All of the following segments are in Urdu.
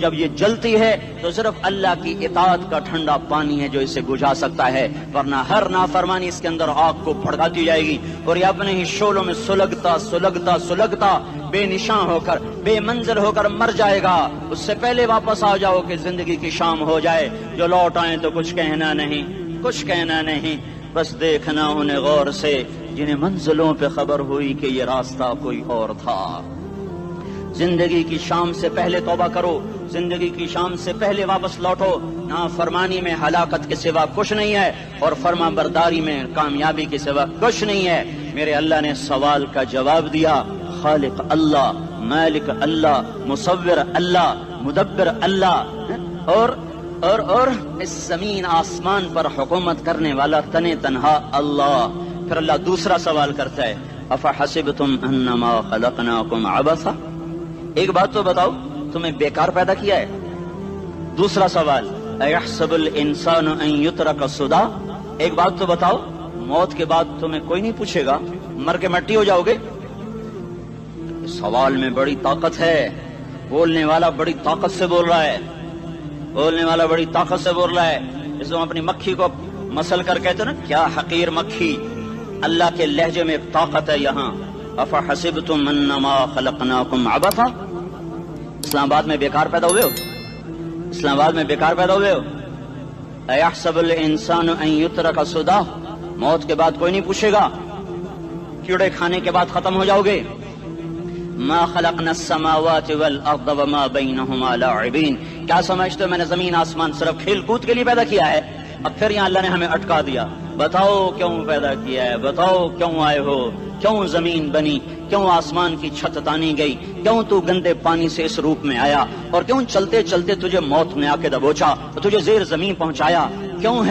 جب یہ جلتی ہے تو صرف اللہ کی اطاعت کا ٹھنڈا پانی ہے جو اسے بجھا سکتا ہے، ورنہ ہر نافرمانی اس کے اندر آگ کو بھڑکاتی جائے گی اور یہ اپنے ہی شعلوں میں سلگتا بے نشان ہو کر، بے منزل ہو کر مر جائے گا۔ اس سے پہلے واپس آ جاؤ کہ زندگی کی شام ہو جائے۔ جو لوٹ آئیں تو کچھ کہنا نہیں، بس دیکھنا انہیں غور سے جنہیں منزلوں پہ خبر ہوئی کہ یہ راستہ کوئی اور تھا۔ زندگی کی شام سے پہلے توبہ کرو، زندگی کی شام سے پہلے واپس لوٹو۔ نافرمانی میں ہلاکت کے سوا کچھ نہیں ہے اور فرما برداری میں کامیابی کے سوا کچھ نہیں ہے۔ میرے اللہ نے سوال کا جواب دیا، خالق اللہ، مالک اللہ، مصور اللہ، مدبر اللہ، اور اس زمین آسمان پر حکومت کرنے والا تنے تنہا اللہ۔ پھر اللہ دوسرا سوال کرتا ہے، افحسبتم انما خلقناکم عبثا، ایک بات تو بتاؤ تمہیں بیکار پیدا کیا ہے؟ دوسرا سوال، ایحسب الانسان ان یترک سدی، ایک بات تو بتاؤ موت کے بعد تمہیں کوئی نہیں پوچھے گا، مر کے مٹی ہو جاؤ گے؟ اس سوال میں بڑی طاقت ہے، بولنے والا بڑی طاقت سے بول رہا ہے، اس کو اپنی مکھی کو مسل کر کہتے ہیں نا، کیا حقیر مکھی، اللہ کے لہجے میں ایک طاقت ہے یہاں۔ افحسبتم انما خلقناکم عبثا، اسلام آباد میں بیکار پیدا ہوئے ہو؟ ایحسب الانسان ان یترک سدی، موت کے بعد کوئی نہیں پوچھے گا، کیڑے کھانے کے بعد ختم ہو جاؤ گے؟ ما خلقنا السماوات والارض وما بینہما لاعبین، کیا سمجھتے ہو میں نے زمین آسمان صرف کھیل کود کے لیے پیدا کیا ہے؟ اب پھر یہاں اللہ نے ہمیں اٹکا دیا، بتاؤ کیوں پیدا کیا ہے، بتاؤ کیوں آئے ہو، کیوں زمین بنی، کیوں آسمان کی چھت تانی گئی، کیوں تو گندے پانی سے اس روپ میں آیا، اور کیوں چلتے چلتے تجھے موت نے آ کے دبوچا اور تجھے زیر زمین پہنچایا، کیوں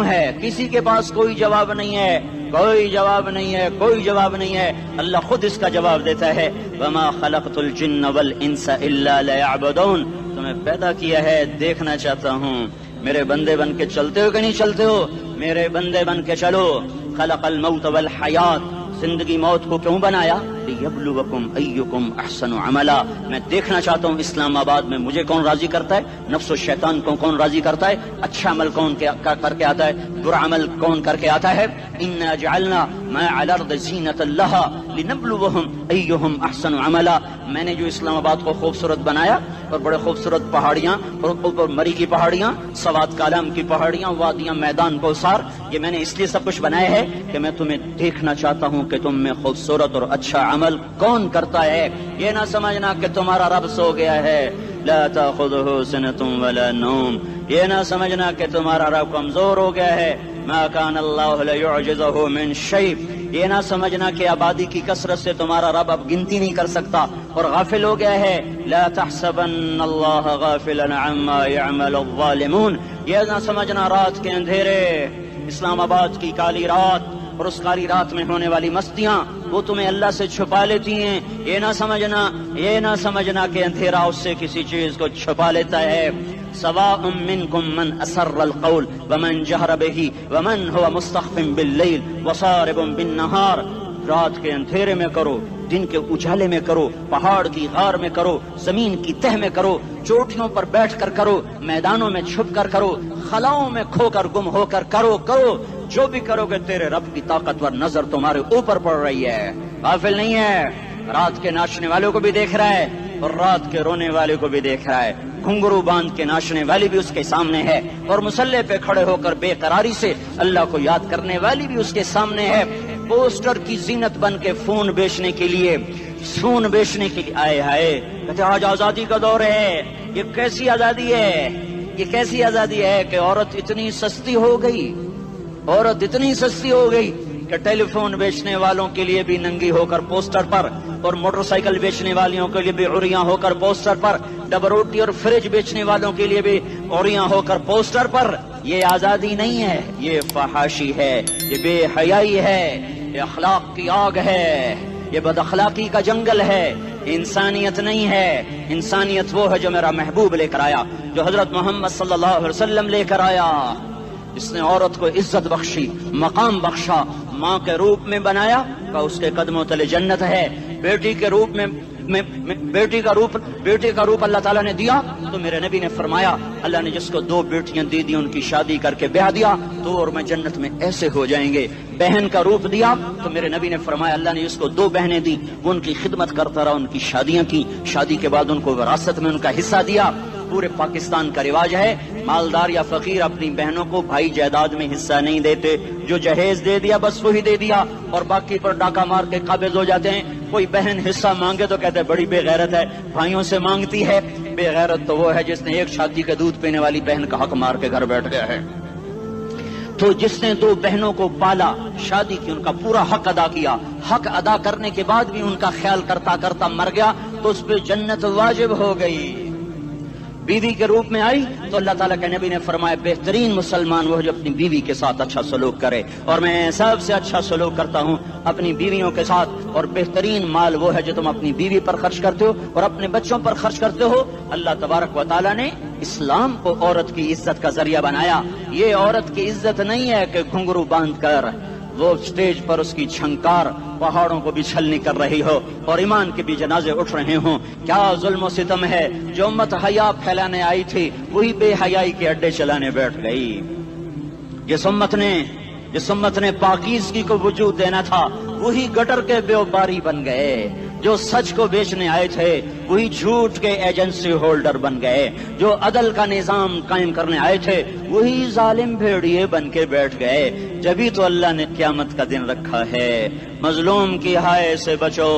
ہے؟ کسی کے پاس کوئی جواب نہیں ہے، اللہ خود اس کا جواب دیتا ہے، وما خلقت الجن والانس الا لیعبدون، تمہیں پیدا کیا ہے دیکھنا چاہتا ہوں میرے بندے بن کے چلتے ہو کہ نہیں چلتے ہو، میرے بندے بن کے چلو۔ خلق الموت والحیات، زندگی موت کو کیوں بنایا؟ لیبلوکم ایکم احسن عملا، میں دیکھنا چاہتا ہوں اسلام آباد میں مجھے کون راضی کرتا ہے، نفس و شیطان کو کون راضی کرتا ہے، اچھا عمل کون کر کے آتا ہے، برا عمل کون کر کے آتا ہے۔ انا جعلنا ما علی الارض زینۃ لها لنبلوہم ایہم احسن عملا، میں نے جو اسلام آباد کو خوبصورت بنایا اور بڑے خوبصورت پہاڑیاں اور اوپر مری کی پہاڑیاں، سوات کالام کی پہاڑیاں، وادیاں، میدان کوثر، یہ میں نے اس لیے سب کچھ بنایا ہے کہ میں تمہیں دیکھنا چاہتا ہوں کہ تم میں خوبصورت اور اچھا عمل کون کرتا ہے۔ یہ نہ سمجھنا کہ تمہارا رب سو گیا ہے، لا تاخذہ سنۃ ولا نوم، یہ نہ سمجھنا کہ تمہارا رب کمزور ہو گیا ہے، ما کان اللہ لیعجزہ من شیء، یہ نہ سمجھنا کہ آبادی کی کثرت سے تمہارا رب اب گنتی نہیں کر سکتا اور غافل ہو گیا ہے، لا تحسبن اللہ غافلا عما يعمل الظالمون، یہ نہ سمجھنا رات کے اندھیرے، اسلام آباد کی کالی رات اور اس کالی رات میں ہونے والی مستیاں وہ تمہیں اللہ سے چھپا لیتی ہیں، یہ نہ سمجھنا کہ اندھیرا اس سے کسی چیز کو چھپا لیتا ہے۔ سواء منکم من اسر القول ومن جہر بہ ومن هو مستخف باللیل وصارب بالنہار، رات کے اندھیرے میں کرو، دن کے اجالے میں کرو، پہاڑ کی غار میں کرو، زمین کی تہ میں کرو، چوٹیوں پر بیٹھ کر کرو، میدانوں میں چھپ کر کرو، خلاؤں میں کھو کر گم ہو کر کرو، جو بھی کرو گے تیرے رب کی طاقتور نظر تمہارے اوپر پڑ رہی ہے، غافل نہیں ہے، رات کے ناچنے والوں کو بھی دیکھ رہا ہے اور رات کے رونے والے کو بھی دیکھ رہا ہے، گھنگرو باندھ کے ناچنے والی بھی اس کے سامنے ہے اور مسلح پہ کھڑے ہو کر بے قراری سے اللہ کو یاد کرنے والی بھی اس کے سامنے ہے۔ پوسٹر کی زینت بن کے فون بیچنے کے لیے آئے ہائے کہتے آج آزادی کا دور ہے، یہ کیسی آزادی ہے کہ عورت اتنی سستی ہو گئی کہ ٹیلی فون بیچنے والوں کے لیے بھی ننگی ہو کر پوسٹر پر اور موٹر سائیکل بیچنے والیوں کے لیے بھی عریاں ہو کر پوسٹر پر، ڈبل روٹی اور فریج بیچنے والوں کے لیے بھی عریاں ہو کر پوسٹر پر۔ یہ آزادی نہیں ہے، یہ فحاشی ہے، یہ بے حیائی ہے، یہ اخلاق کی آگ ہے، یہ بد اخلاقی کا جنگل ہے، انسانیت نہیں ہے۔ انسانیت وہ ہے جو میرا محبوب لے کر آیا، جو حضرت محمد صلی اللہ علیہ وسلم لے کر آیا، اس نے عورت کو عزت بخشی، مقام بخشا، ماں کے روپ میں بنایا کہ اس کے قدموں تلے جنت ہے، بیٹی کے روپ میں بیٹی کا روپ اللہ تعالیٰ نے دیا تو میرے نبی نے فرمایا اللہ نے جس کو 2 بیٹیاں دے دی ان کی شادی کر کے بیاہ دیا تو اور میں جنت میں ایسے ہو جائیں گے. بہن کا روپ دیا تو میرے نبی نے فرمایا اللہ نے جس کو 2 بہنیں دی وہ ان کی خدمت کرتا رہا, ان کی شادیاں کی, شادی کے بعد ان کو وراثت میں ان کا حصہ دیا. پورے پاکستان کا رواج ہے مالدار یا فقیر اپنی بہنوں کو بھائی جائیداد میں حصہ نہیں دیتے, جو جہیز دے دیا بس وہی دے دیا اور باقی پر ڈاکہ مار کے قابض ہو جاتے ہیں. کوئی بہن حصہ مانگے تو کہتے ہیں بڑی بے غیرت ہے, بھائیوں سے مانگتی ہے. بے غیرت تو وہ ہے جس نے ایک شادی کا دودھ پینے والی بہن کا حق مار کے گھر بیٹھ گیا ہے. تو جس نے 2 بہنوں کو پالا, شادی کی, ان کا پورا حق ادا کیا, حق ادا کرنے کے بعد بھی ان کا خیال کرتا کرتا مر گیا تو اس پہ جنت واجب ہو گئی. بیوی کے روپ میں آئی تو اللہ تعالیٰ کے نبی نے فرمایا بہترین مسلمان وہ جو اپنی بیوی کے ساتھ اچھا سلوک کرے, اور میں سب سے اچھا سلوک کرتا ہوں اپنی بیویوں کے ساتھ. اور بہترین مال وہ ہے جو تم اپنی بیوی پر خرچ کرتے ہو اور اپنے بچوں پر خرچ کرتے ہو. اللہ تبارک و تعالیٰ نے اسلام کو عورت کی عزت کا ذریعہ بنایا. یہ عورت کی عزت نہیں ہے کہ گھنگرو باندھ کر وہ اسٹیج پر اس کی چھنکار پہاڑوں کو بھی چھلنی کر رہی ہو اور ایمان کے بھی جنازے اٹھ رہے ہوں. کیا ظلم و ستم ہے, جو امت حیا پھیلانے آئی تھی وہی بے حیائی کے اڈے چلانے بیٹھ گئی. جس امت نے پاکیزگی کو وجود دینا تھا وہی گٹر کے بیوباری بن گئے. جو سچ کو بیچنے آئے تھے وہی جھوٹ کے ایجنسی ہولڈر بن گئے. جو عدل کا نظام قائم کرنے آئے تھے وہی ظالم بھیڑیے بن کے بیٹھ گئے. جبھی تو اللہ نے قیامت کا دن رکھا ہے. مظلوم کی ہائے سے بچو,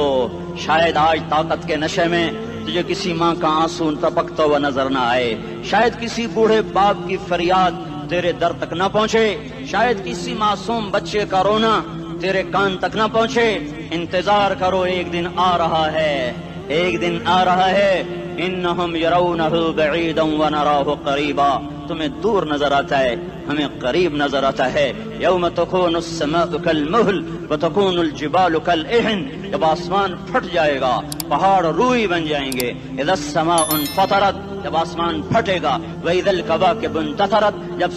شاید آج طاقت کے نشے میں تجھے کسی ماں کا آنسو ٹپکتا ہوا نظر نہ آئے, شاید کسی بوڑھے باپ کی فریاد تیرے در تک نہ پہنچے, شاید کسی معصوم بچے کا رونا تیرے کان تک نہ پہنچے. انتظار کرو, ایک دن آ رہا ہے, ایک دن آ رہا ہے. انہم یرونہ بعیدا ونراہ قریبا, تمہیں دور نظر آتا ہے ہمیں قریب نظر آتا ہے. یوم تکون السماء کالمہل وتکون الجبال کالعہن, جب آسمان پھٹ جائے گا پہاڑ روئی بن جائیں گے. اذا السماء انفطرت, جب آسمان پھٹے گا. وَإِذَا الْكَوَاكِبُ انتَثَرَتْ, جب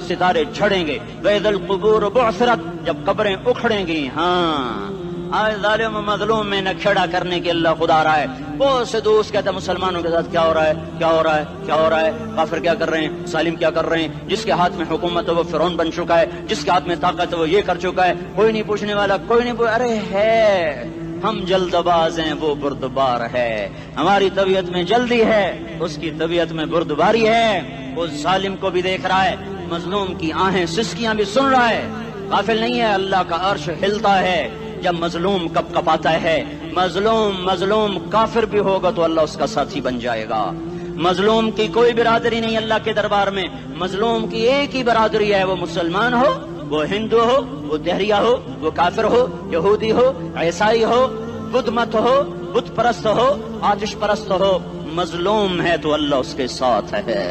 ستارے جھڑیں گے. وَإِذَا الْقُبُورُ بُعْثِرَتْ, جب قبریں اکھڑیں گی. ہاں آج ظالم و مظلوم میں نہ کھیڑا کرنے کے اللہ خدا رہا ہے. بہت سے دوست کہتے ہیں مسلمانوں کے ساتھ کیا ہو رہا ہے, کیا ہو رہا ہے, کیا ہو رہا ہے, کافر کیا کر رہے ہیں, ظالم کیا کر رہے ہیں. جس کے ہاتھ میں حکومت ہے وہ فرعون بن چکا ہے, جس کے ہاتھ میں طاقت ہے وہ یہ کر چکا ہے. کوئی نہیں پوچھنے والا, کوئی نہیں ارے ہے ہم جلد باز ہیں وہ بردبار ہے. ہماری طبیعت میں جلدی ہے, اس کی طبیعت میں بردباری ہے. وہ ظالم کو بھی دیکھ رہا ہے, مظلوم کی آہیں سسکیاں بھی سن رہا ہے. غافل نہیں ہے, اللہ کا عرش ہلتا ہے جب مظلوم کپ کپاتا ہے. مظلوم کافر بھی ہوگا تو اللہ اس کا ساتھی بن جائے گا. مظلوم کی کوئی برادری نہیں اللہ کے دربار میں, مظلوم کی ایک ہی برادری ہے, وہ مسلمان ہو, وہ ہندو ہو, وہ دہریہ ہو, وہ کافر ہو, یہودی ہو, عیسائی ہو, بدھ مت ہو, بت پرست ہو, آتش پرست ہو, مظلوم ہے تو اللہ اس کے ساتھ ہے.